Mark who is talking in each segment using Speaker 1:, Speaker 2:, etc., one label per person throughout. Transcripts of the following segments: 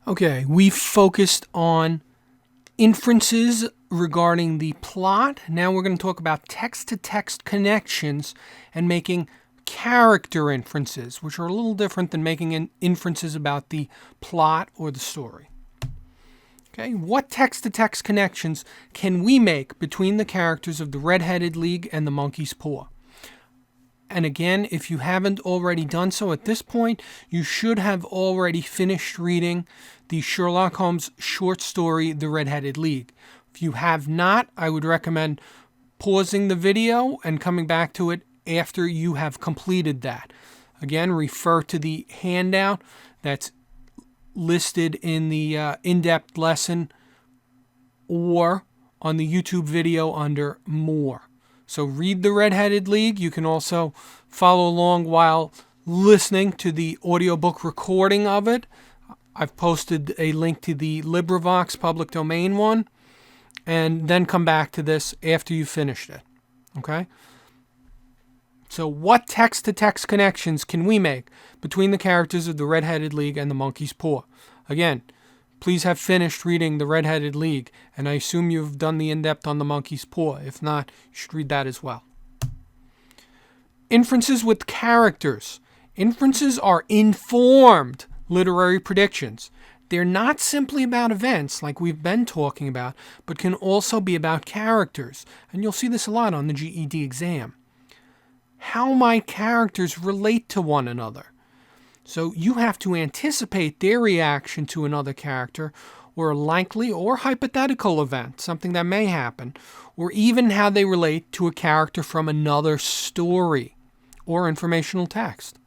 Speaker 1: Okay, we focused on inferences regarding the plot. Now we're going to talk about text-to-text connections and making character inferences, which are a little different than making inferences about the plot or the story. Okay, what text-to-text connections can we make between the characters of the Red-Headed League and the Monkey's Paw? And again, if you haven't already done so at this point, you should have already finished reading the Sherlock Holmes short story, The Red-Headed League. If you have not, I would recommend pausing the video and coming back to it after you have completed that. Again, refer to the handout that's listed in the in-depth lesson or on the YouTube video under More. So read The Red-Headed League. You can also follow along while listening to the audiobook recording of it. I've posted a link to the LibriVox public domain one, and then come back to this after you've finished it. Okay? So what text-to-text connections can we make between the characters of the Red-Headed League and the Monkey's Paw? Again, please have finished reading the Red-Headed League, and I assume you've done the in-depth on the Monkey's Paw. If not, you should read that as well. Inferences with characters. Inferences are informed literary predictions. They're not simply about events like we've been talking about, but can also be about characters. And you'll see this a lot on the GED exam. How might characters relate to one another? So you have to anticipate their reaction to another character, or a likely or hypothetical event, something that may happen, or even how they relate to a character from another story or informational text.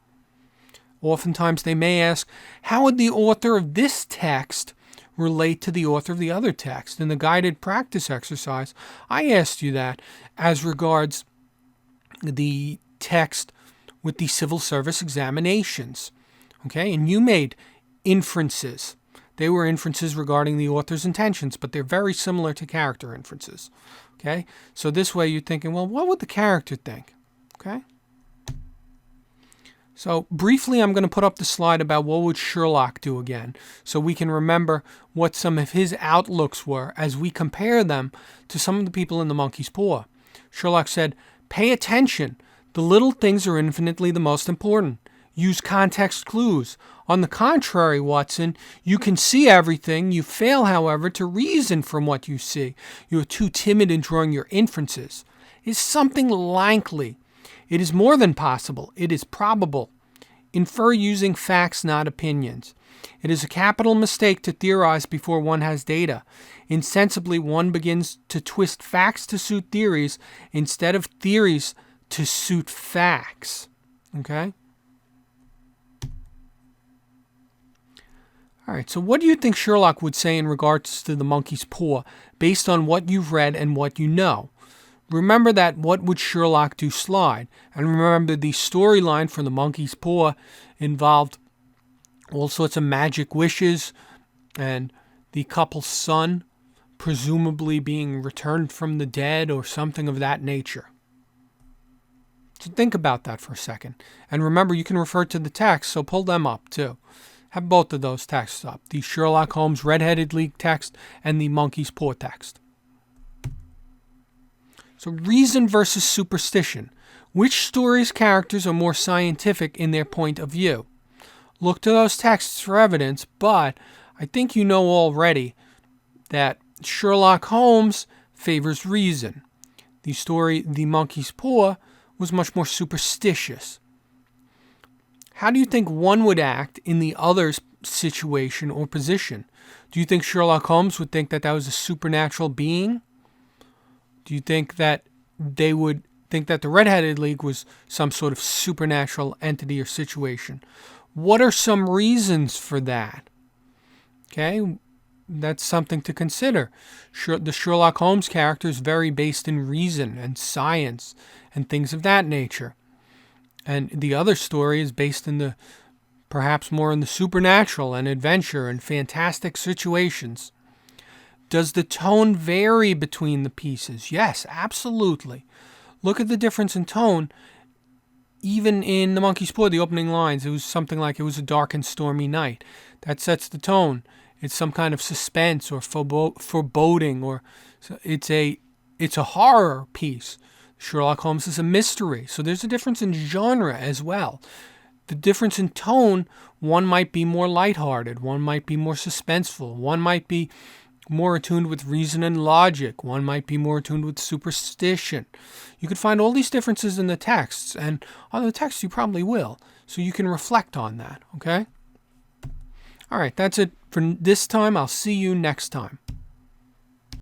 Speaker 1: Oftentimes they may ask, how would the author of this text relate to the author of the other text? In the guided practice exercise, I asked you that as regards the text with the civil service examinations. Okay, and you made inferences. They were inferences regarding the author's intentions, but they're very similar to character inferences. Okay, so this way you're thinking, well, what would the character think? Okay. So briefly, I'm going to put up the slide about what would Sherlock do again, so we can remember what some of his outlooks were as we compare them to some of the people in the Monkey's Paw. Sherlock said, pay attention. The little things are infinitely the most important. Use context clues. On the contrary, Watson, you can see everything. You fail, however, to reason from what you see. You are too timid in drawing your inferences. Is something likely? It is more than possible. It is probable. Infer using facts, not opinions. It is a capital mistake to theorize before one has data. Insensibly, one begins to twist facts to suit theories instead of theories to suit facts. Okay? All right, so what do you think Sherlock would say in regards to the Monkey's Paw based on what you've read and what you know? Remember that what would Sherlock do slide. And remember the storyline for the Monkey's Paw involved all sorts of magic wishes and the couple's son presumably being returned from the dead or something of that nature. So think about that for a second. And remember, you can refer to the text, so pull them up too. Have both of those texts up. The Sherlock Holmes Red-Headed League text and the Monkey's Paw text. So reason versus superstition. Which story's characters are more scientific in their point of view? Look to those texts for evidence, but I think you know already that Sherlock Holmes favors reason. The story, The Monkey's Paw, was much more superstitious. How do you think one would act in the other's situation or position? Do you think Sherlock Holmes would think that that was a supernatural being? Do you think that they would think that the Red-Headed League was some sort of supernatural entity or situation? What are some reasons for that? Okay, that's something to consider. The Sherlock Holmes character is very based in reason and science and things of that nature. And the other story is based in the, perhaps more in the supernatural and adventure and fantastic situations. Does the tone vary between the pieces? Yes, absolutely. Look at the difference in tone. Even in The Monkey's Paw, the opening lines, it was something like, it was a dark and stormy night. That sets the tone. It's some kind of suspense or foreboding, or it's a horror piece. Sherlock Holmes is a mystery. So there's a difference in genre as well. The difference in tone, one might be more lighthearted, one might be more suspenseful, one might be more attuned with reason and logic, one might be more attuned with superstition. You could find all these differences in the texts, and on the text you probably will, so you can reflect on that, okay? All right, that's it for this time. I'll see you next time.